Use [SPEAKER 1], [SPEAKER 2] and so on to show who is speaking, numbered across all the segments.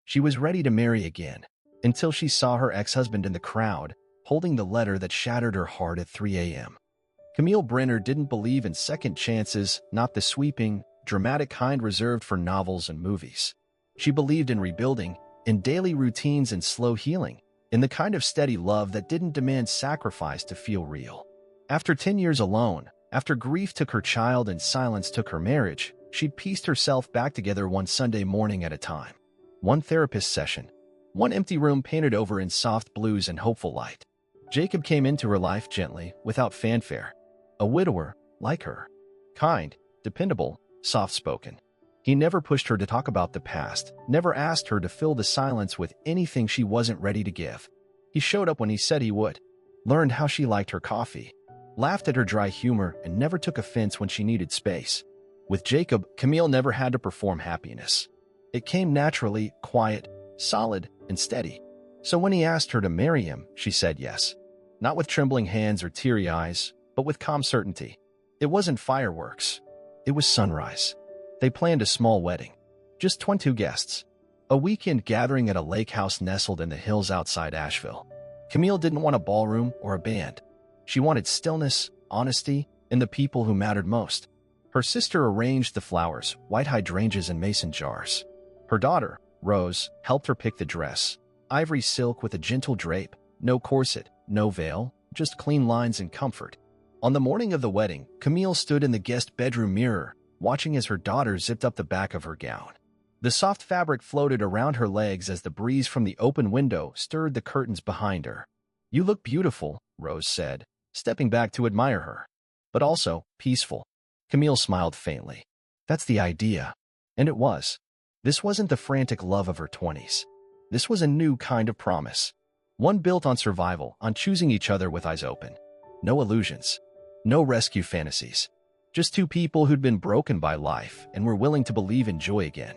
[SPEAKER 1] She was ready to marry again, until she saw her ex-husband in the crowd, holding the letter that shattered her heart at 3 a.m. Camille Brenner didn't believe in second chances, not the sweeping, dramatic kind reserved for novels and movies. She believed in rebuilding, in daily routines and slow healing, in the kind of steady love that didn't demand sacrifice to feel real. After 10 years alone, after grief took her child and silence took her marriage, she'd pieced herself back together one Sunday morning at a time. One therapist session, one empty room painted over in soft blues and hopeful light. Jacob came into her life gently, without fanfare. A widower, like her. Kind, dependable, soft-spoken. He never pushed her to talk about the past, never asked her to fill the silence with anything she wasn't ready to give. He showed up when he said he would, learned how she liked her coffee, laughed at her dry humor, and never took offense when she needed space. With Jacob, Camille never had to perform happiness. It came naturally, quiet, solid, and steady. So when he asked her to marry him, she said yes. Not with trembling hands or teary eyes, but with calm certainty. It wasn't fireworks. It was sunrise. They planned a small wedding. Just 22 guests. A weekend gathering at a lake house nestled in the hills outside Asheville. Camille didn't want a ballroom or a band. She wanted stillness, honesty, and the people who mattered most. Her sister arranged the flowers, white hydrangeas in mason jars. Her daughter, Rose, helped her pick the dress. Ivory silk with a gentle drape, no corset, no veil, just clean lines and comfort. On the morning of the wedding, Camille stood in the guest bedroom mirror, watching as her daughter zipped up the back of her gown. The soft fabric floated around her legs as the breeze from the open window stirred the curtains behind her. "You look beautiful," Rose said, stepping back to admire her. "But also, peaceful." Camille smiled faintly. "That's the idea." And it was. This wasn't the frantic love of her 20s. This was a new kind of promise. One built on survival, on choosing each other with eyes open. No illusions. No rescue fantasies. Just two people who'd been broken by life and were willing to believe in joy again.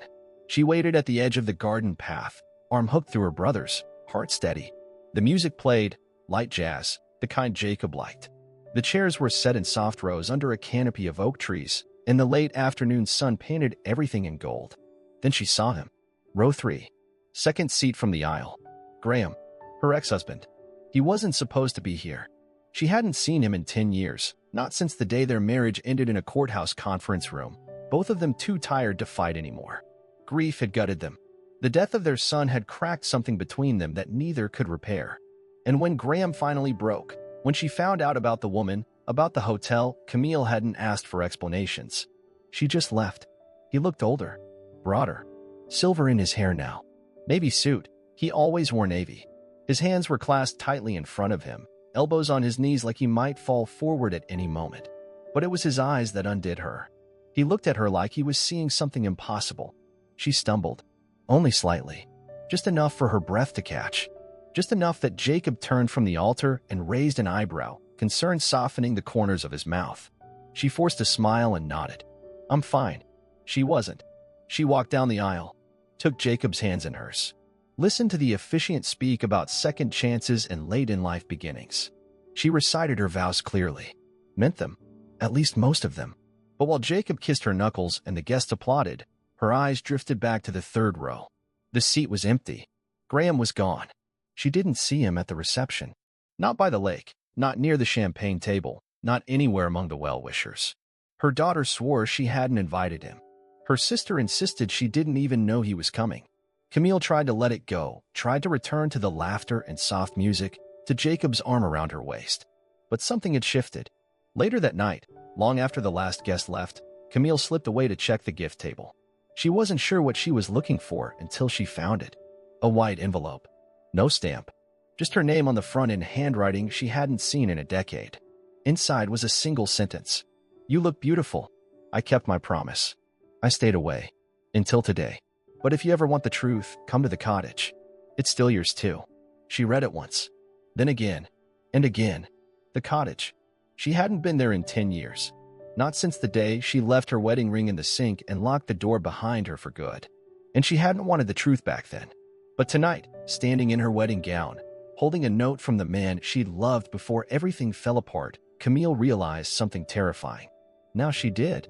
[SPEAKER 1] She waited at the edge of the garden path, arm hooked through her brother's, heart steady. The music played, light jazz, the kind Jacob liked. The chairs were set in soft rows under a canopy of oak trees, and the late afternoon sun painted everything in gold. Then she saw him. Row 3. Second seat from the aisle. Graham, her ex-husband. He wasn't supposed to be here. She hadn't seen him in 10 years, not since the day their marriage ended in a courthouse conference room, both of them too tired to fight anymore. Grief had gutted them. The death of their son had cracked something between them that neither could repair. And when Graham finally broke, when she found out about the woman, about the hotel, Camille hadn't asked for explanations. She just left. He looked older, broader, silver in his hair now. Navy suit. He always wore navy. His hands were clasped tightly in front of him, elbows on his knees like he might fall forward at any moment. But it was his eyes that undid her. He looked at her like he was seeing something impossible. She stumbled. Only slightly. Just enough for her breath to catch. Just enough that Jacob turned from the altar and raised an eyebrow, concern softening the corners of his mouth. She forced a smile and nodded. "I'm fine." She wasn't. She walked down the aisle, took Jacob's hands in hers. Listened to the officiant speak about second chances and late-in-life beginnings. She recited her vows clearly. Meant them. At least most of them. But while Jacob kissed her knuckles and the guests applauded, her eyes drifted back to the third row. The seat was empty. Graham was gone. She didn't see him at the reception. Not by the lake, not near the champagne table, not anywhere among the well-wishers. Her daughter swore she hadn't invited him. Her sister insisted she didn't even know he was coming. Camille tried to let it go, tried to return to the laughter and soft music, to Jacob's arm around her waist. But something had shifted. Later that night, long after the last guest left, Camille slipped away to check the gift table. She wasn't sure what she was looking for until she found it. A white envelope. No stamp. Just her name on the front in handwriting she hadn't seen in a decade. Inside was a single sentence. "You look beautiful. I kept my promise. I stayed away. Until today. But if you ever want the truth, come to the cottage. It's still yours too." She read it once. Then again. And again. The cottage. She hadn't been there in 10 years. Not since the day she left her wedding ring in the sink and locked the door behind her for good. And she hadn't wanted the truth back then. But tonight, standing in her wedding gown, holding a note from the man she'd loved before everything fell apart, Camille realized something terrifying. Now she did.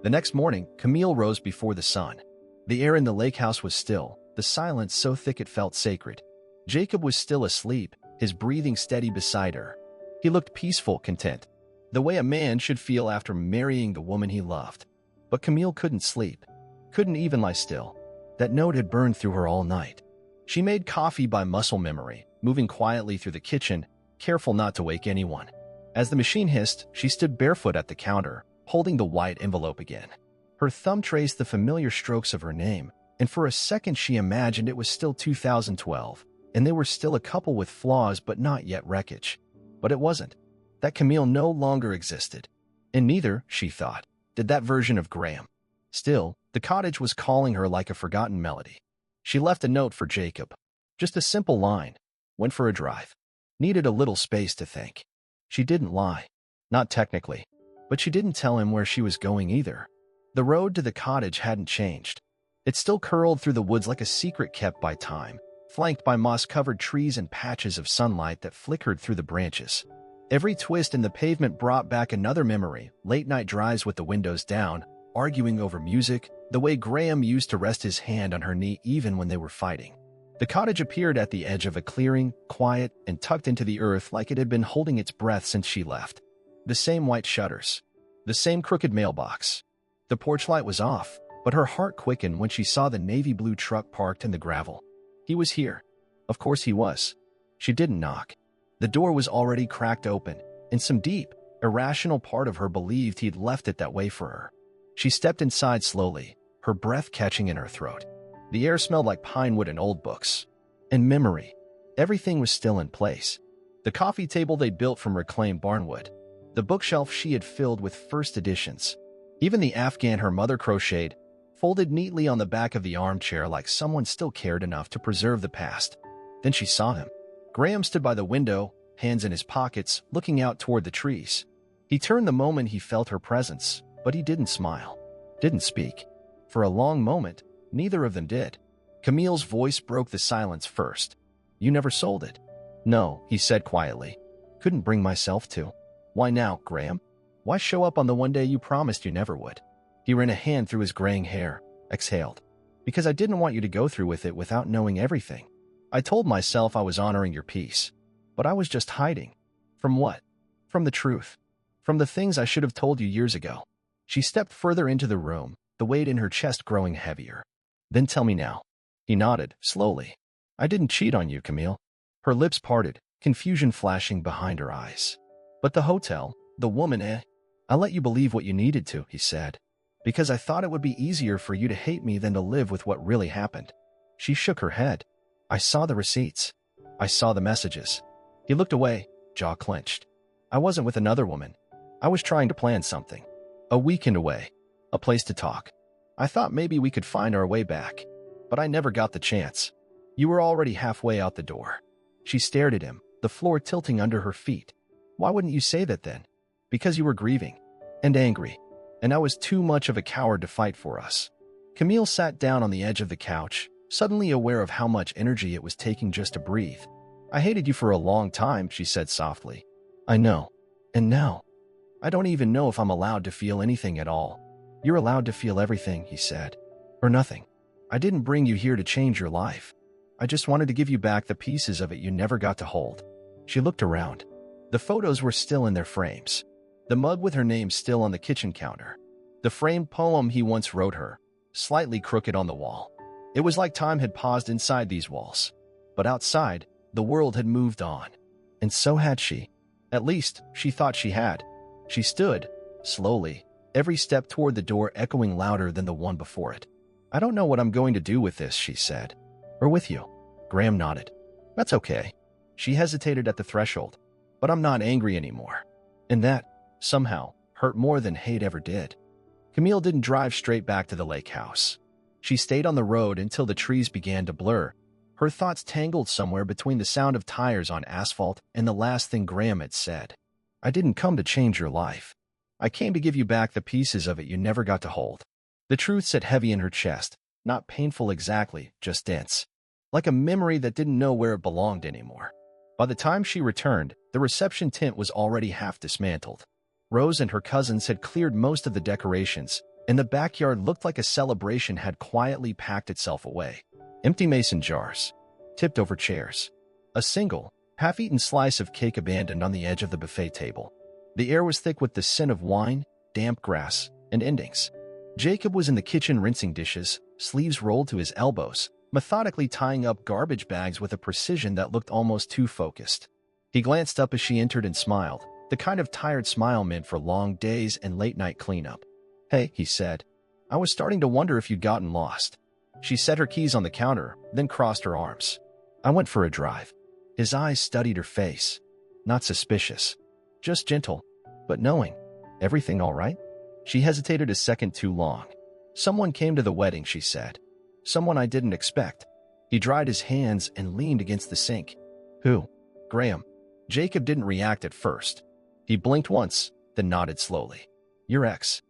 [SPEAKER 1] The next morning, Camille rose before the sun. The air in the lake house was still, the silence so thick it felt sacred. Jacob was still asleep, his breathing steady beside her. He looked peaceful, content, the way a man should feel after marrying the woman he loved. But Camille couldn't sleep, couldn't even lie still. That note had burned through her all night. She made coffee by muscle memory, moving quietly through the kitchen, careful not to wake anyone. As the machine hissed, she stood barefoot at the counter, holding the white envelope again. Her thumb traced the familiar strokes of her name, and for a second she imagined it was still 2012, and they were still a couple with flaws but not yet wreckage. But it wasn't. That Camille no longer existed. And neither, she thought, did that version of Graham. Still, the cottage was calling her like a forgotten melody. She left a note for Jacob. Just a simple line. Went for a drive. Needed a little space to think. She didn't lie. Not technically. But she didn't tell him where she was going either. The road to the cottage hadn't changed. It still curled through the woods like a secret kept by time, flanked by moss-covered trees and patches of sunlight that flickered through the branches. Every twist in the pavement brought back another memory, late-night drives with the windows down, arguing over music, the way Graham used to rest his hand on her knee even when they were fighting. The cottage appeared at the edge of a clearing, quiet and tucked into the earth like it had been holding its breath since she left. The same white shutters. The same crooked mailbox. The porch light was off, but her heart quickened when she saw the navy blue truck parked in the gravel. He was here. Of course he was. She didn't knock. The door was already cracked open, and some deep, irrational part of her believed he'd left it that way for her. She stepped inside slowly, her breath catching in her throat. The air smelled like pine wood and old books. And memory. Everything was still in place. The coffee table they'd built from reclaimed barnwood. The bookshelf she had filled with first editions. Even the Afghan her mother crocheted, folded neatly on the back of the armchair like someone still cared enough to preserve the past. Then she saw him. Graham stood by the window, hands in his pockets, looking out toward the trees. He turned the moment he felt her presence, but he didn't smile, didn't speak. For a long moment, neither of them did. Camille's voice broke the silence first. "You never sold it." "No," he said quietly. "Couldn't bring myself to." "Why now, Graham? Why show up on the one day you promised you never would?" He ran a hand through his graying hair, exhaled. "Because I didn't want you to go through with it without knowing everything. I told myself I was honoring your peace. But I was just hiding. From what? From the truth. From the things I should have told you years ago." She stepped further into the room, the weight in her chest growing heavier. "Then tell me now." He nodded, slowly. "I didn't cheat on you, Camille." Her lips parted, confusion flashing behind her eyes. "But the hotel, the woman, I let you believe what you needed to," he said. "Because I thought it would be easier for you to hate me than to live with what really happened." She shook her head. "I saw the receipts. I saw the messages." He looked away, jaw clenched. "I wasn't with another woman. I was trying to plan something. A weekend away. A place to talk. I thought maybe we could find our way back. But I never got the chance. You were already halfway out the door." She stared at him, the floor tilting under her feet. "Why wouldn't you say that then?" "Because you were grieving. And angry. And I was too much of a coward to fight for us." Camille sat down on the edge of the couch, suddenly aware of how much energy it was taking just to breathe. "I hated you for a long time," she said softly. "I know. And now, I don't even know if I'm allowed to feel anything at all." "You're allowed to feel everything," he said. "Or nothing. I didn't bring you here to change your life. I just wanted to give you back the pieces of it you never got to hold." She looked around. The photos were still in their frames. The mug with her name still on the kitchen counter. The framed poem he once wrote her, slightly crooked on the wall. It was like time had paused inside these walls. But outside, the world had moved on. And so had she. At least, she thought she had. She stood, slowly, every step toward the door echoing louder than the one before it. "I don't know what I'm going to do with this," she said. "Or with you." Graham nodded. "That's okay." She hesitated at the threshold. "But I'm not angry anymore." And that, somehow, hurt more than hate ever did. Camille didn't drive straight back to the lake house. She stayed on the road until the trees began to blur. Her thoughts tangled somewhere between the sound of tires on asphalt and the last thing Graham had said. "I didn't come to change your life. I came to give you back the pieces of it you never got to hold." The truth sat heavy in her chest, not painful exactly, just dense. Like a memory that didn't know where it belonged anymore. By the time she returned, the reception tent was already half dismantled. Rose and her cousins had cleared most of the decorations, and the backyard looked like a celebration had quietly packed itself away. Empty mason jars, tipped over chairs. A single, half-eaten slice of cake abandoned on the edge of the buffet table. The air was thick with the scent of wine, damp grass, and endings. Jacob was in the kitchen rinsing dishes, sleeves rolled to his elbows, methodically tying up garbage bags with a precision that looked almost too focused. He glanced up as she entered and smiled, the kind of tired smile meant for long days and late-night cleanup. "Hey," he said. "I was starting to wonder if you'd gotten lost." She set her keys on the counter, then crossed her arms. "I went for a drive." His eyes studied her face. Not suspicious, just gentle, but knowing. "Everything all right?" She hesitated a second too long. "Someone came to the wedding," she said. "Someone I didn't expect." He dried his hands and leaned against the sink. "Who?" "Graham." Jacob didn't react at first. He blinked once, then nodded slowly. "Your ex."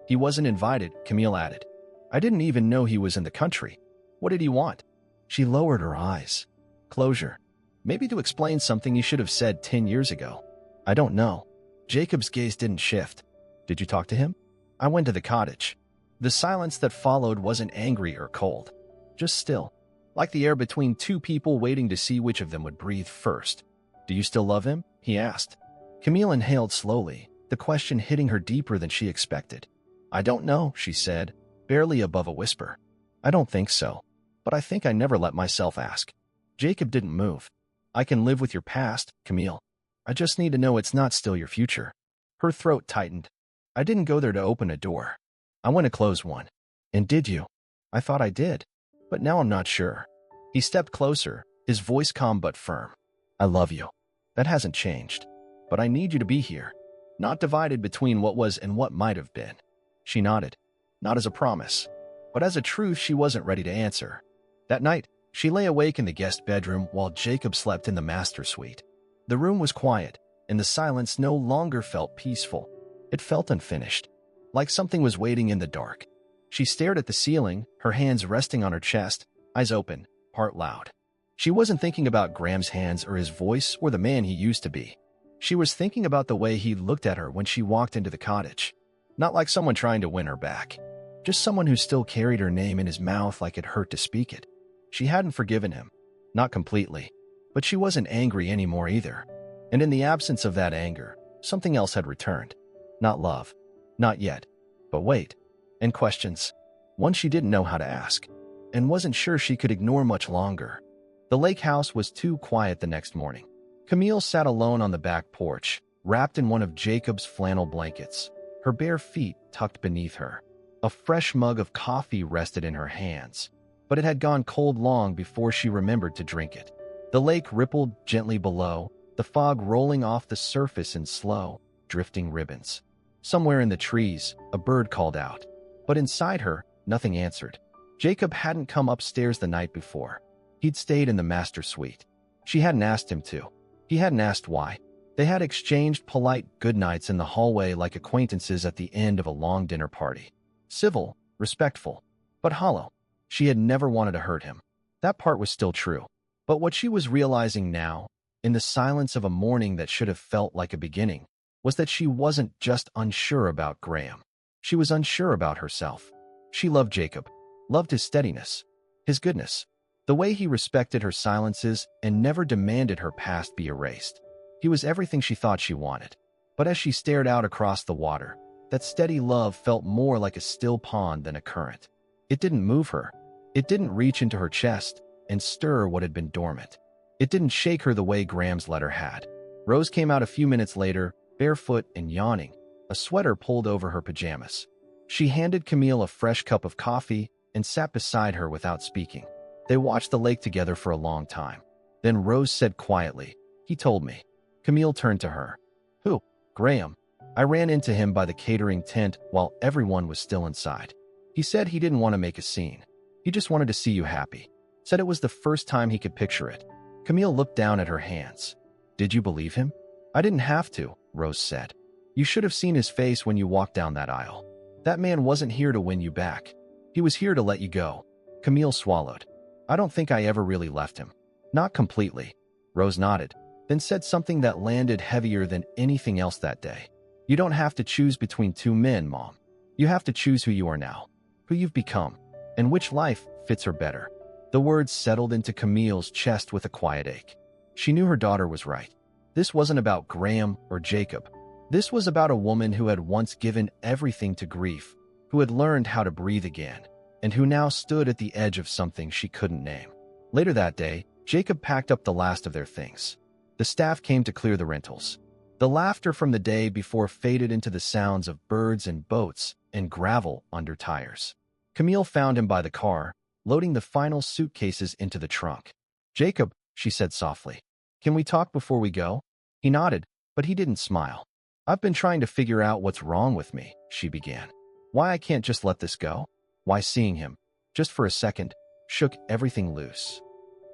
[SPEAKER 1] "He wasn't invited," Camille added. "I didn't even know he was in the country. What did he want?" She lowered her eyes. "Closure. Maybe to explain something he should have said 10 years ago." "I don't know." Jacob's gaze didn't shift. "Did you talk to him?" "I went to the cottage." The silence that followed wasn't angry or cold, just still, like the air between two people waiting to see which of them would breathe first. "Do you still love him?" he asked. Camille inhaled slowly, the question hitting her deeper than she expected. "I don't know," she said, barely above a whisper. "I don't think so, but I think I never let myself ask." Jacob didn't move. "I can live with your past, Camille. I just need to know it's not still your future." Her throat tightened. "I didn't go there to open a door. I went to close one." "And did you?" "I thought I did, but now I'm not sure." He stepped closer, his voice calm but firm. "I love you. That hasn't changed. But I need you to be here, not divided between what was and what might have been." She nodded, not as a promise, but as a truth she wasn't ready to answer. That night, she lay awake in the guest bedroom while Jacob slept in the master suite. The room was quiet, and the silence no longer felt peaceful. It felt unfinished, like something was waiting in the dark. She stared at the ceiling, her hands resting on her chest, eyes open, heart loud. She wasn't thinking about Graham's hands or his voice or the man he used to be. She was thinking about the way he looked at her when she walked into the cottage. Not like someone trying to win her back, just someone who still carried her name in his mouth like it hurt to speak it. She hadn't forgiven him, not completely, but she wasn't angry anymore either. And in the absence of that anger, something else had returned. Not love. Not yet. But wait. And questions. One she didn't know how to ask, and wasn't sure she could ignore much longer. The lake house was too quiet the next morning. Camille sat alone on the back porch, wrapped in one of Jacob's flannel blankets, her bare feet tucked beneath her. A fresh mug of coffee rested in her hands, but it had gone cold long before she remembered to drink it. The lake rippled gently below, the fog rolling off the surface in slow, drifting ribbons. Somewhere in the trees, a bird called out, but inside her, nothing answered. Jacob hadn't come upstairs the night before. He'd stayed in the master suite. She hadn't asked him to. He hadn't asked why. They had exchanged polite goodnights in the hallway like acquaintances at the end of a long dinner party. Civil, respectful, but hollow. She had never wanted to hurt him. That part was still true. But what she was realizing now, in the silence of a morning that should have felt like a beginning, was that she wasn't just unsure about Graham. She was unsure about herself. She loved Jacob, loved his steadiness, his goodness, the way he respected her silences and never demanded her past be erased. He was everything she thought she wanted. But as she stared out across the water, that steady love felt more like a still pond than a current. It didn't move her. It didn't reach into her chest and stir what had been dormant. It didn't shake her the way Graham's letter had. Rose came out a few minutes later, barefoot and yawning, a sweater pulled over her pajamas. She handed Camille a fresh cup of coffee and sat beside her without speaking. They watched the lake together for a long time. Then Rose said quietly, "He told me." Camille turned to her. "Who?" "Graham. I ran into him by the catering tent while everyone was still inside. He said he didn't want to make a scene. He just wanted to see you happy. Said it was the first time he could picture it." Camille looked down at her hands. "Did you believe him?" "I didn't have to," Rose said. "You should have seen his face when you walked down that aisle. That man wasn't here to win you back. He was here to let you go." Camille swallowed. "I don't think I ever really left him." "Not completely." Rose nodded, then said something that landed heavier than anything else that day. "You don't have to choose between two men, Mom. You have to choose who you are now, who you've become, and which life fits her better." The words settled into Camille's chest with a quiet ache. She knew her daughter was right. This wasn't about Graham or Jacob. This was about a woman who had once given everything to grief, who had learned how to breathe again, and who now stood at the edge of something she couldn't name. Later that day, Jacob packed up the last of their things. The staff came to clear the rentals. The laughter from the day before faded into the sounds of birds and boats and gravel under tires. Camille found him by the car, loading the final suitcases into the trunk. "Jacob," she said softly, "can we talk before we go?" He nodded, but he didn't smile. "I've been trying to figure out what's wrong with me," she began. "Why I can't just let this go? Why seeing him, just for a second, shook everything loose."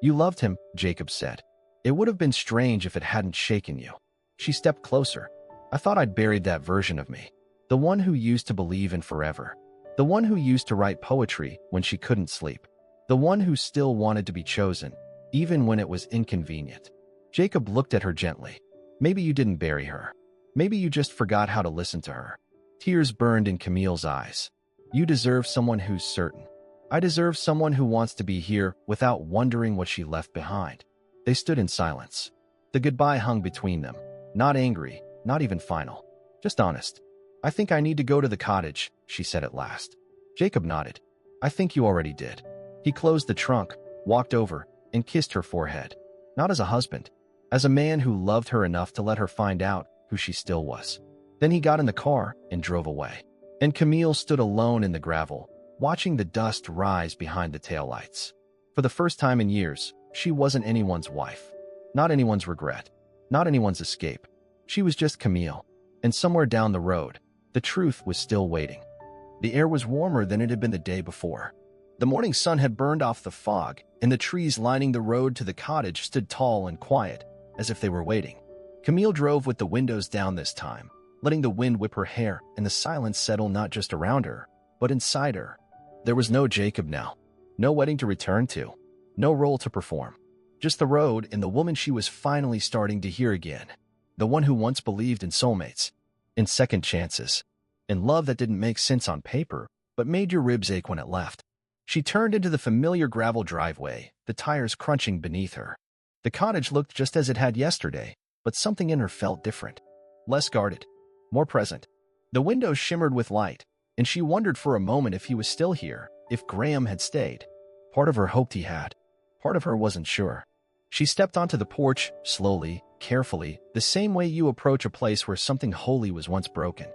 [SPEAKER 1] "You loved him," Jacob said. "It would have been strange if it hadn't shaken you." She stepped closer. "I thought I'd buried that version of me. The one who used to believe in forever. The one who used to write poetry when she couldn't sleep. The one who still wanted to be chosen, even when it was inconvenient." Jacob looked at her gently. "Maybe you didn't bury her. Maybe you just forgot how to listen to her." Tears burned in Camille's eyes. "You deserve someone who's certain. I deserve someone who wants to be here without wondering what she left behind." They stood in silence. The goodbye hung between them. Not angry, not even final. Just honest. "I think I need to go to the cottage," she said at last. Jacob nodded. "I think you already did." He closed the trunk, walked over, and kissed her forehead. Not as a husband, as a man who loved her enough to let her find out who she still was. Then he got in the car and drove away. And Camille stood alone in the gravel, watching the dust rise behind the taillights. For the first time in years, she wasn't anyone's wife. Not anyone's regret. Not anyone's escape. She was just Camille. And somewhere down the road, the truth was still waiting. The air was warmer than it had been the day before. The morning sun had burned off the fog, and the trees lining the road to the cottage stood tall and quiet, as if they were waiting. Camille drove with the windows down this time, letting the wind whip her hair and the silence settle not just around her, but inside her. There was no Jacob now, no wedding to return to, no role to perform. Just the road and the woman she was finally starting to hear again. The one who once believed in soulmates, in second chances, in love that didn't make sense on paper, but made your ribs ache when it left. She turned into the familiar gravel driveway, the tires crunching beneath her. The cottage looked just as it had yesterday, but something in her felt different. Less guarded, more present. The windows shimmered with light, and she wondered for a moment if he was still here, if Graham had stayed. Part of her hoped he had. Part of her wasn't sure. She stepped onto the porch, slowly, carefully, the same way you approach a place where something holy was once broken.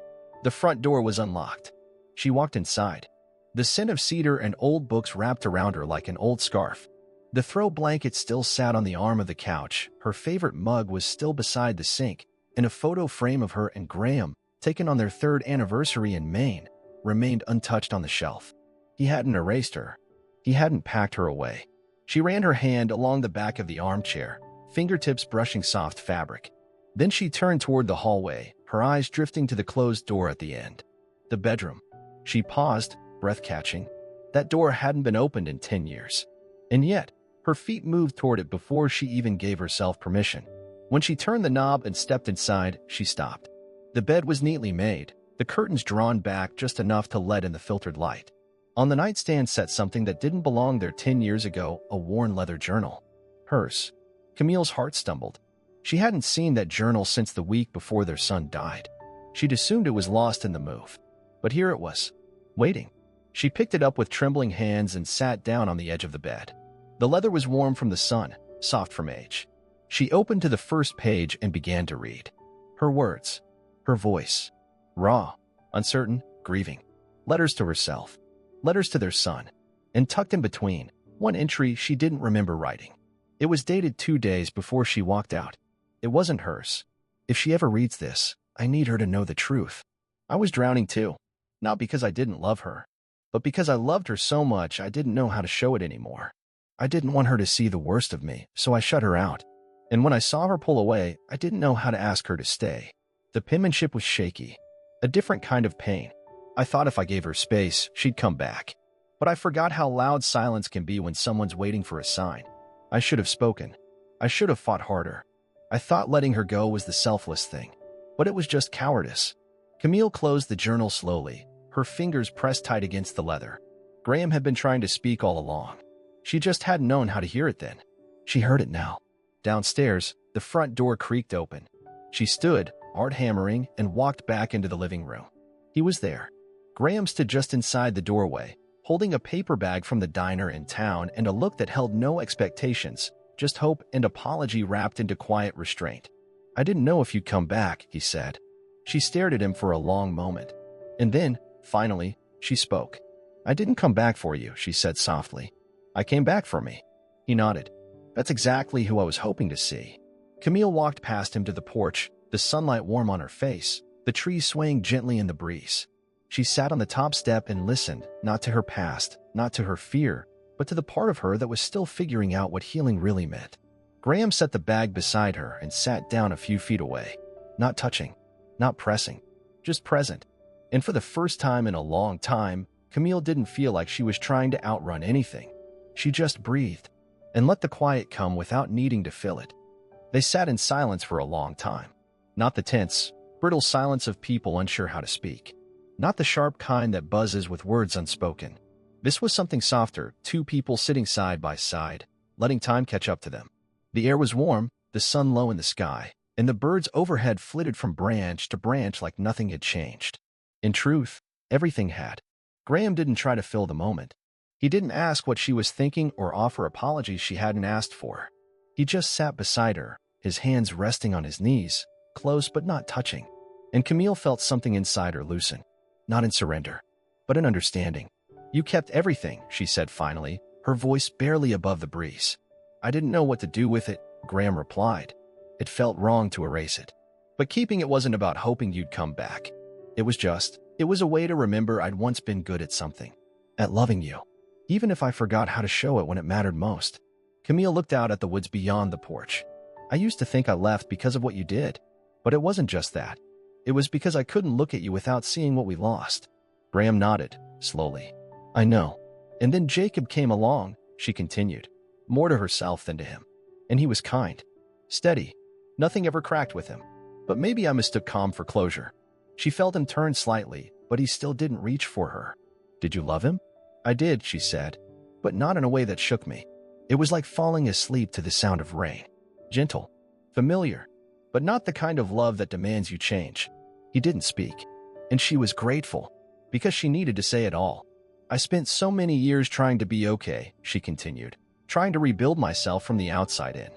[SPEAKER 1] The front door was unlocked. She walked inside. The scent of cedar and old books wrapped around her like an old scarf. The throw blanket still sat on the arm of the couch, her favorite mug was still beside the sink, and a photo frame of her and Graham, taken on their 3rd anniversary in Maine, remained untouched on the shelf. He hadn't erased her. He hadn't packed her away. She ran her hand along the back of the armchair, fingertips brushing soft fabric. Then she turned toward the hallway, her eyes drifting to the closed door at the end. The bedroom. She paused, breath catching. That door hadn't been opened in 10 years. And yet, her feet moved toward it before she even gave herself permission. When she turned the knob and stepped inside, she stopped. The bed was neatly made, the curtains drawn back just enough to let in the filtered light. On the nightstand sat something that didn't belong there 10 years ago, a worn leather journal. Hers. Camille's heart stumbled. She hadn't seen that journal since the week before their son died. She'd assumed it was lost in the move. But here it was, waiting. She picked it up with trembling hands and sat down on the edge of the bed. The leather was warm from the sun, soft from age. She opened to the first page and began to read. Her words, her voice, raw, uncertain, grieving. Letters to herself, letters to their son, and tucked in between, one entry she didn't remember writing. It was dated 2 days before she walked out. It wasn't hers. If she ever reads this, I need her to know the truth. I was drowning too, not because I didn't love her, but because I loved her so much I didn't know how to show it anymore. I didn't want her to see the worst of me, so I shut her out. And when I saw her pull away, I didn't know how to ask her to stay. The penmanship was shaky, a different kind of pain. I thought if I gave her space, she'd come back. But I forgot how loud silence can be when someone's waiting for a sign. I should have spoken. I should have fought harder. I thought letting her go was the selfless thing, but it was just cowardice. Camille closed the journal slowly, her fingers pressed tight against the leather. Graham had been trying to speak all along. She just hadn't known how to hear it then. She heard it now. Downstairs, the front door creaked open. She stood, hard hammering, and walked back into the living room. He was there. Graham stood just inside the doorway, holding a paper bag from the diner in town and a look that held no expectations, just hope and apology wrapped into quiet restraint. "I didn't know if you'd come back," he said. She stared at him for a long moment. And then, finally, she spoke. "I didn't come back for you," she said softly. "I came back for me." He nodded. "That's exactly who I was hoping to see." Camille walked past him to the porch, the sunlight warm on her face, the trees swaying gently in the breeze. She sat on the top step and listened, not to her past, not to her fear, but to the part of her that was still figuring out what healing really meant. Graham set the bag beside her and sat down a few feet away. Not touching, not pressing, just present. And for the first time in a long time, Camille didn't feel like she was trying to outrun anything. She just breathed and let the quiet come without needing to fill it. They sat in silence for a long time. Not the tense, brittle silence of people unsure how to speak. Not the sharp kind that buzzes with words unspoken. This was something softer, two people sitting side by side, letting time catch up to them. The air was warm, the sun low in the sky, and the birds overhead flitted from branch to branch like nothing had changed. In truth, everything had. Graham didn't try to fill the moment. He didn't ask what she was thinking or offer apologies she hadn't asked for. He just sat beside her, his hands resting on his knees, close but not touching. And Camille felt something inside her loosen. Not in surrender, but in understanding. "You kept everything," she said finally, her voice barely above the breeze. "I didn't know what to do with it," Graham replied. It felt wrong to erase it. But keeping it wasn't about hoping you'd come back. It was a way to remember I'd once been good at something. At loving you. Even if I forgot how to show it when it mattered most. Camille looked out at the woods beyond the porch. "I used to think I left because of what you did. But it wasn't just that. It was because I couldn't look at you without seeing what we lost." Graham nodded, slowly. "I know. And then Jacob came along," she continued, more to herself than to him. "And he was kind. Steady. Nothing ever cracked with him. But maybe I mistook calm for closure." She felt him turn slightly, but he still didn't reach for her. "Did you love him?" "I did," she said, "but not in a way that shook me. It was like falling asleep to the sound of rain. Gentle. Familiar. But not the kind of love that demands you change." He didn't speak. And she was grateful, because she needed to say it all. "I spent so many years trying to be okay," she continued, "trying to rebuild myself from the outside in.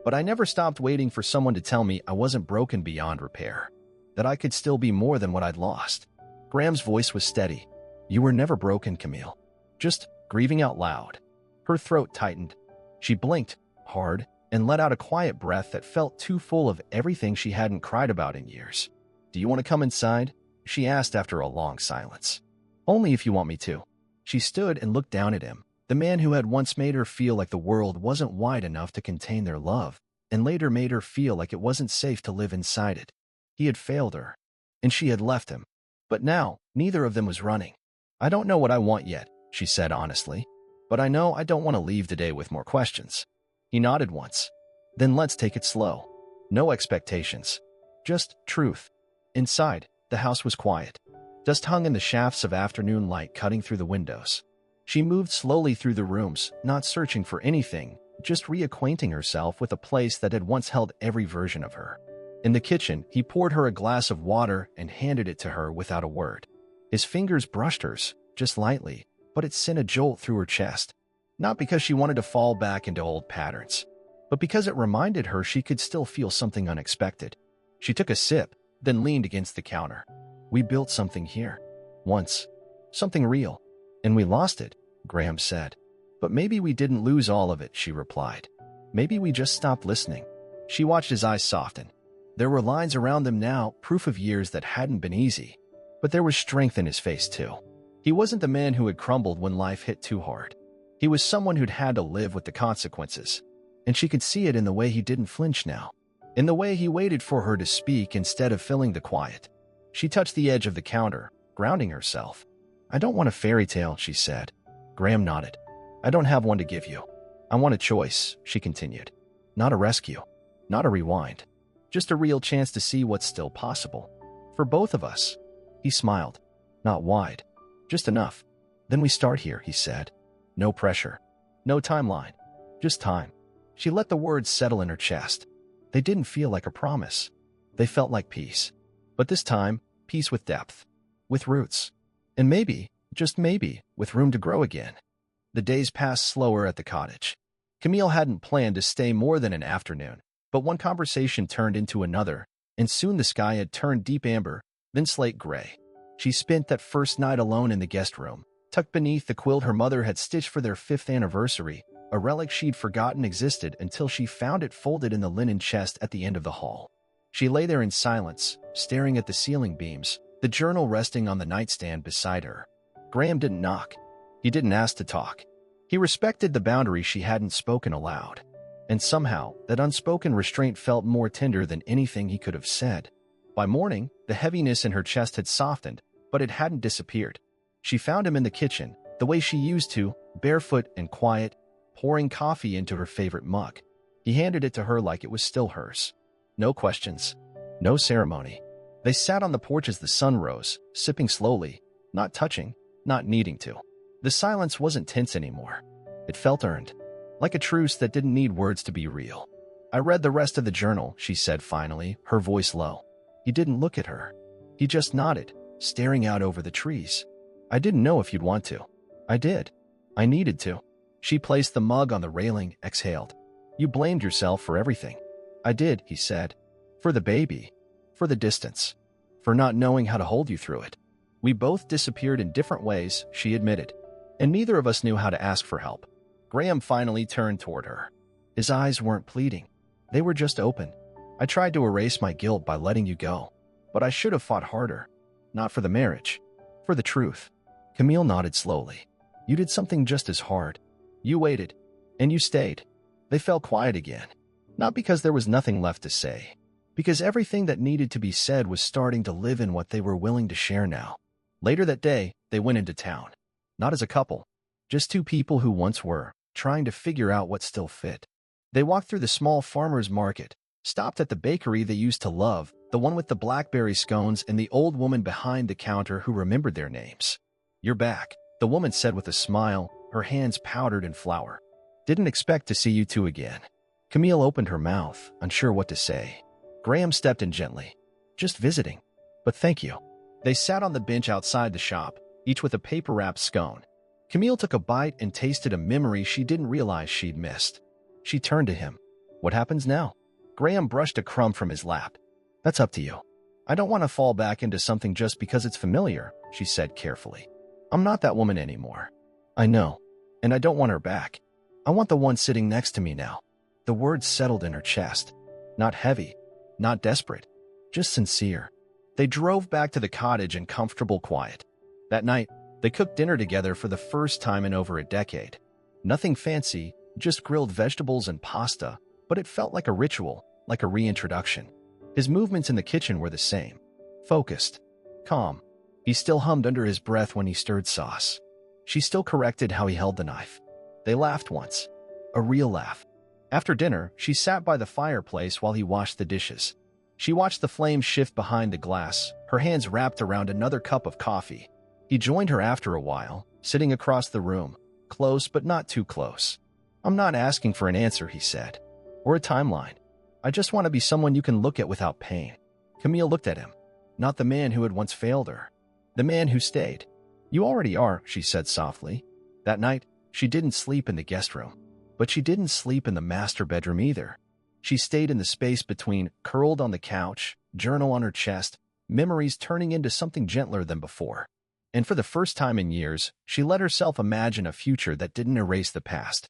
[SPEAKER 1] But I never stopped waiting for someone to tell me I wasn't broken beyond repair, that I could still be more than what I'd lost." Graham's voice was steady. "You were never broken, Camille. Just grieving out loud." Her throat tightened. She blinked, hard, and let out a quiet breath that felt too full of everything she hadn't cried about in years. "Do you want to come inside?" she asked after a long silence. "Only if you want me to." She stood and looked down at him, the man who had once made her feel like the world wasn't wide enough to contain their love, and later made her feel like it wasn't safe to live inside it. He had failed her, and she had left him. But now, neither of them was running. "I don't know what I want yet," she said honestly, "but I know I don't want to leave today with more questions." He nodded once. "Then let's take it slow. No expectations. Just truth." Inside, the house was quiet. Dust hung in the shafts of afternoon light cutting through the windows. She moved slowly through the rooms, not searching for anything, just reacquainting herself with a place that had once held every version of her. In the kitchen, he poured her a glass of water and handed it to her without a word. His fingers brushed hers, just lightly, but it sent a jolt through her chest. Not because she wanted to fall back into old patterns, but because it reminded her she could still feel something unexpected. She took a sip, then leaned against the counter. "We built something here. Once. Something real. And we lost it," Graham said. "But maybe we didn't lose all of it," she replied. "Maybe we just stopped listening." She watched his eyes soften. There were lines around them now, proof of years that hadn't been easy. But there was strength in his face, too. He wasn't the man who had crumbled when life hit too hard. He was someone who'd had to live with the consequences. And she could see it in the way he didn't flinch now. In the way he waited for her to speak instead of filling the quiet. She touched the edge of the counter, grounding herself. "I don't want a fairy tale," she said. Graham nodded. "I don't have one to give you. I want a choice," she continued. "Not a rescue. Not a rewind. Just a real chance to see what's still possible. For both of us." He smiled. "Not wide. Just enough. Then we start here," he said. "No pressure. No timeline. Just time. She let the words settle in her chest. They didn't feel like a promise. They felt like peace. But this time, peace with depth. With roots. And maybe, just maybe, with room to grow again. The days passed slower at the cottage. Camille hadn't planned to stay more than an afternoon, but one conversation turned into another, and soon the sky had turned deep amber, then slate gray. She spent that first night alone in the guest room, tucked beneath the quilt her mother had stitched for their 5th anniversary, a relic she'd forgotten existed until she found it folded in the linen chest at the end of the hall. She lay there in silence, staring at the ceiling beams, the journal resting on the nightstand beside her. Graham didn't knock. He didn't ask to talk. He respected the boundary she hadn't spoken aloud. And somehow, that unspoken restraint felt more tender than anything he could have said. By morning, the heaviness in her chest had softened, but it hadn't disappeared. She found him in the kitchen, the way she used to, barefoot and quiet, pouring coffee into her favorite mug. He handed it to her like it was still hers. No questions. No ceremony. They sat on the porch as the sun rose, sipping slowly, not touching, not needing to. The silence wasn't tense anymore. It felt earned, like a truce that didn't need words to be real. I read the rest of the journal, she said finally, her voice low. He didn't look at her. He just nodded, staring out over the trees. I didn't know if you'd want to. I did. I needed to. She placed the mug on the railing, exhaled. You blamed yourself for everything. I did, he said. For the baby. For the distance. For not knowing how to hold you through it. We both disappeared in different ways, she admitted. And neither of us knew how to ask for help. Graham finally turned toward her. His eyes weren't pleading. They were just open. I tried to erase my guilt by letting you go. But I should have fought harder. Not for the marriage. For the truth. Camille nodded slowly. You did something just as hard. You waited. And you stayed. They fell quiet again. Not because there was nothing left to say. Because everything that needed to be said was starting to live in what they were willing to share now. Later that day, they went into town. Not as a couple. Just two people who once were, trying to figure out what still fit. They walked through the small farmer's market, stopped at the bakery they used to love, the one with the blackberry scones and the old woman behind the counter who remembered their names. You're back, the woman said with a smile, her hands powdered in flour. Didn't expect to see you two again. Camille opened her mouth, unsure what to say. Graham stepped in gently. Just visiting. But thank you. They sat on the bench outside the shop, each with a paper-wrapped scone. Camille took a bite and tasted a memory she didn't realize she'd missed. She turned to him. What happens now? Graham brushed a crumb from his lap. That's up to you. I don't want to fall back into something just because it's familiar, she said carefully. I'm not that woman anymore. I know. And I don't want her back. I want the one sitting next to me now. The words settled in her chest. Not heavy. Not desperate. Just sincere. They drove back to the cottage in comfortable quiet. That night, they cooked dinner together for the first time in over a decade. Nothing fancy, just grilled vegetables and pasta, but it felt like a ritual, like a reintroduction. His movements in the kitchen were the same. Focused. Calm. He still hummed under his breath when he stirred sauce. She still corrected how he held the knife. They laughed once. A real laugh. After dinner, she sat by the fireplace while he washed the dishes. She watched the flames shift behind the glass, her hands wrapped around another cup of coffee. He joined her after a while, sitting across the room, close but not too close. I'm not asking for an answer, he said, or a timeline. I just want to be someone you can look at without pain. Camille looked at him. Not the man who had once failed her. The man who stayed. You already are, she said softly. That night, she didn't sleep in the guest room. But she didn't sleep in the master bedroom either. She stayed in the space between, curled on the couch, journal on her chest, memories turning into something gentler than before. And for the first time in years, she let herself imagine a future that didn't erase the past.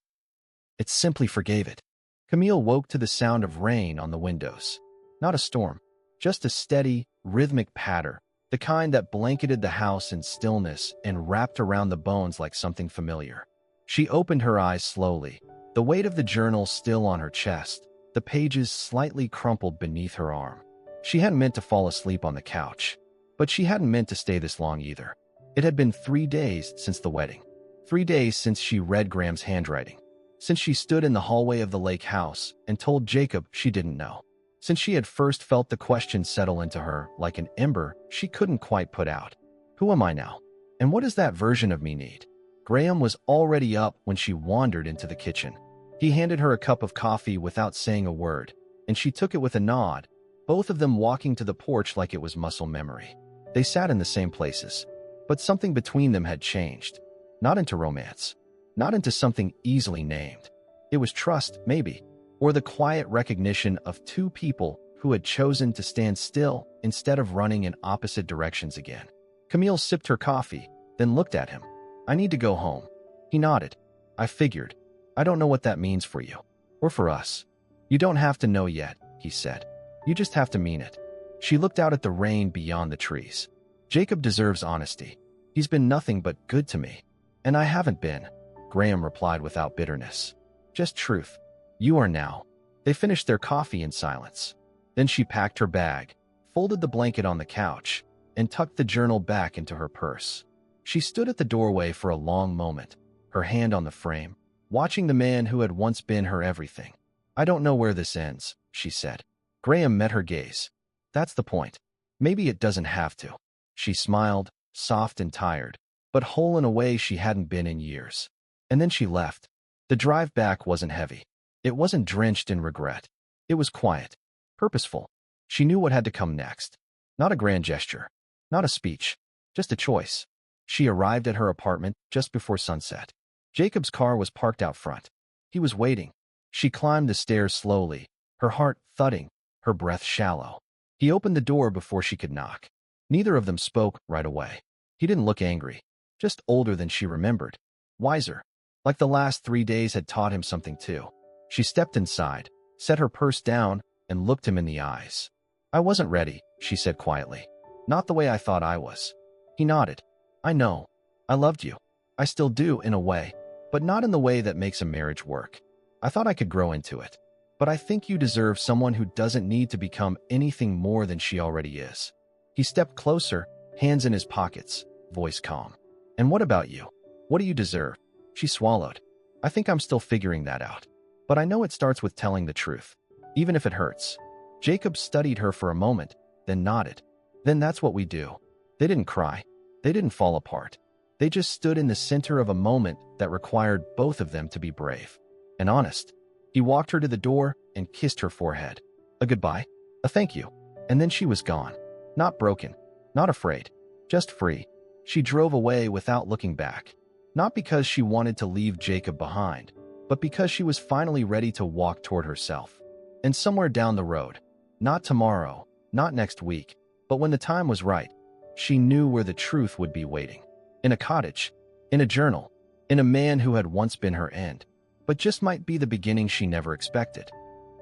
[SPEAKER 1] It simply forgave it. Camille woke to the sound of rain on the windows. Not a storm, just a steady, rhythmic patter, the kind that blanketed the house in stillness and wrapped around the bones like something familiar. She opened her eyes slowly, the weight of the journal still on her chest, the pages slightly crumpled beneath her arm. She hadn't meant to fall asleep on the couch, but she hadn't meant to stay this long either. It had been 3 days since the wedding. 3 days since she read Graham's handwriting. Since she stood in the hallway of the lake house and told Jacob she didn't know. Since she had first felt the question settle into her like an ember she couldn't quite put out. Who am I now? And what does that version of me need? Graham was already up when she wandered into the kitchen. He handed her a cup of coffee without saying a word, and she took it with a nod, both of them walking to the porch like it was muscle memory. They sat in the same places, but something between them had changed. Not into romance, not into something easily named. It was trust, maybe, or the quiet recognition of two people who had chosen to stand still instead of running in opposite directions again. Camille sipped her coffee, then looked at him. "I need to go home." He nodded. "I figured. I don't know what that means for you, or for us." "You don't have to know yet," he said. "You just have to mean it." She looked out at the rain beyond the trees. "Jacob deserves honesty. He's been nothing but good to me. And I haven't been," Graham replied without bitterness. "Just truth. You are now." They finished their coffee in silence. Then she packed her bag, folded the blanket on the couch, and tucked the journal back into her purse. She stood at the doorway for a long moment, her hand on the frame, watching the man who had once been her everything. "I don't know where this ends," she said. Graham met her gaze. "That's the point. Maybe it doesn't have to." She smiled, soft and tired, but whole in a way she hadn't been in years. And then she left. The drive back wasn't heavy. It wasn't drenched in regret. It was quiet, purposeful. She knew what had to come next. Not a grand gesture, not a speech, just a choice. She arrived at her apartment just before sunset. Jacob's car was parked out front. He was waiting. She climbed the stairs slowly, her heart thudding, her breath shallow. He opened the door before she could knock. Neither of them spoke right away. He didn't look angry, just older than she remembered. Wiser, like the last 3 days had taught him something too. She stepped inside, set her purse down, and looked him in the eyes. "I wasn't ready," she said quietly. "Not the way I thought I was." He nodded. "I know. I loved you. I still do, in a way, but not in the way that makes a marriage work. I thought I could grow into it. But I think you deserve someone who doesn't need to become anything more than she already is." He stepped closer, hands in his pockets, voice calm. "And what about you? What do you deserve?" She swallowed. "I think I'm still figuring that out. But I know it starts with telling the truth, even if it hurts." Jacob studied her for a moment, then nodded. "Then that's what we do." They didn't cry. They didn't fall apart. They just stood in the center of a moment that required both of them to be brave and honest. He walked her to the door and kissed her forehead. A goodbye, a thank you, and then she was gone. Not broken, not afraid, just free. She drove away without looking back. Not because she wanted to leave Jacob behind, but because she was finally ready to walk toward herself. And somewhere down the road, not tomorrow, not next week, but when the time was right, she knew where the truth would be waiting. In a cottage, in a journal, in a man who had once been her end, but just might be the beginning she never expected.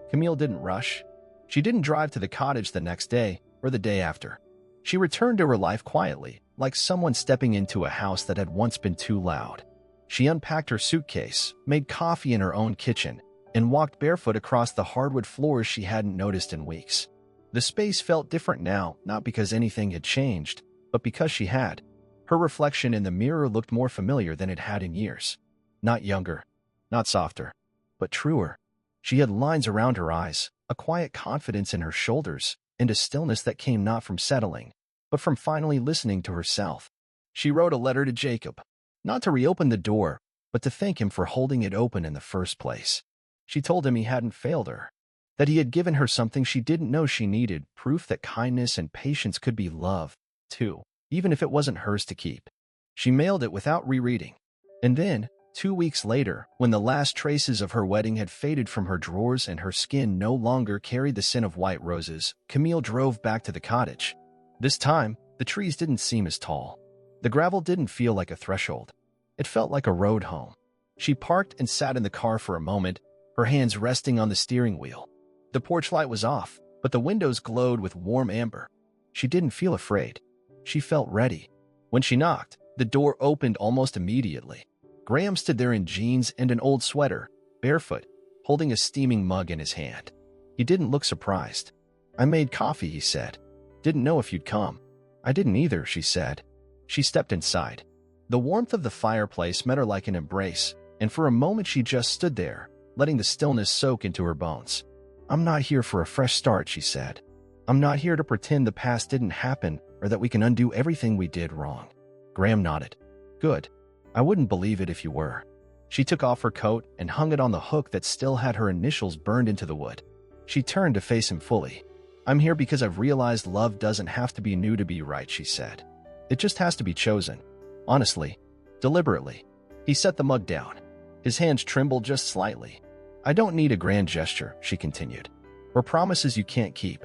[SPEAKER 1] Camille didn't rush. She didn't drive to the cottage the next day or the day after. She returned to her life quietly, like someone stepping into a house that had once been too loud. She unpacked her suitcase, made coffee in her own kitchen, and walked barefoot across the hardwood floors she hadn't noticed in weeks. The space felt different now, not because anything had changed, but because she had. Her reflection in the mirror looked more familiar than it had in years. Not younger, not softer, but truer. She had lines around her eyes, a quiet confidence in her shoulders, and a stillness that came not from settling, but from finally listening to herself. She wrote a letter to Jacob, not to reopen the door, but to thank him for holding it open in the first place. She told him he hadn't failed her, that he had given her something she didn't know she needed, proof that kindness and patience could be love, too, even if it wasn't hers to keep. She mailed it without rereading. And then, 2 weeks later, when the last traces of her wedding had faded from her drawers and her skin no longer carried the scent of white roses, Camille drove back to the cottage. This time, the trees didn't seem as tall. The gravel didn't feel like a threshold. It felt like a road home. She parked and sat in the car for a moment, her hands resting on the steering wheel. The porch light was off, but the windows glowed with warm amber. She didn't feel afraid. She felt ready. When she knocked, the door opened almost immediately. Graham stood there in jeans and an old sweater, barefoot, holding a steaming mug in his hand. He didn't look surprised. "I made coffee," he said. "Didn't know if you'd come." "I didn't either," she said. She stepped inside. The warmth of the fireplace met her like an embrace, and for a moment she just stood there, letting the stillness soak into her bones. "I'm not here for a fresh start," she said. "I'm not here to pretend the past didn't happen or that we can undo everything we did wrong." Graham nodded. "Good. I wouldn't believe it if you were. She took off her coat and hung it on the hook that still had her initials burned into the wood. She turned to face him fully. I'm here because I've realized love doesn't have to be new to be right, she said. It just has to be chosen. Honestly. Deliberately. He set the mug down. His hands trembled just slightly. I don't need a grand gesture, she continued, or promises you can't keep.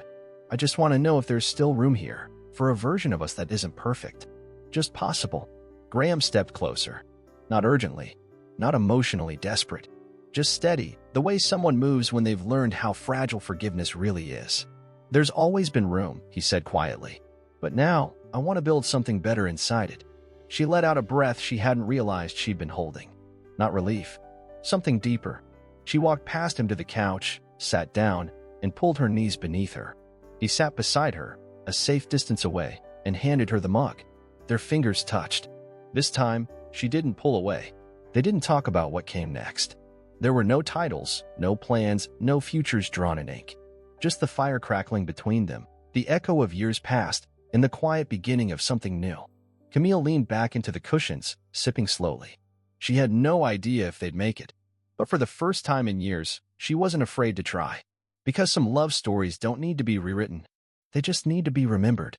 [SPEAKER 1] I just want to know if there's still room here for a version of us that isn't perfect. Just possible. Graham stepped closer. Not urgently. Not emotionally desperate. Just steady, the way someone moves when they've learned how fragile forgiveness really is. There's always been room, he said quietly. But now, I want to build something better inside it. She let out a breath she hadn't realized she'd been holding. Not relief. Something deeper. She walked past him to the couch, sat down, and pulled her knees beneath her. He sat beside her, a safe distance away, and handed her the mug. Their fingers touched. This time, she didn't pull away. They didn't talk about what came next. There were no titles, no plans, no futures drawn in ink. Just the fire crackling between them, the echo of years past, and the quiet beginning of something new. Camille leaned back into the cushions, sipping slowly. She had no idea if they'd make it. But for the first time in years, she wasn't afraid to try. Because some love stories don't need to be rewritten. They just need to be remembered.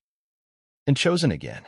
[SPEAKER 1] And chosen again.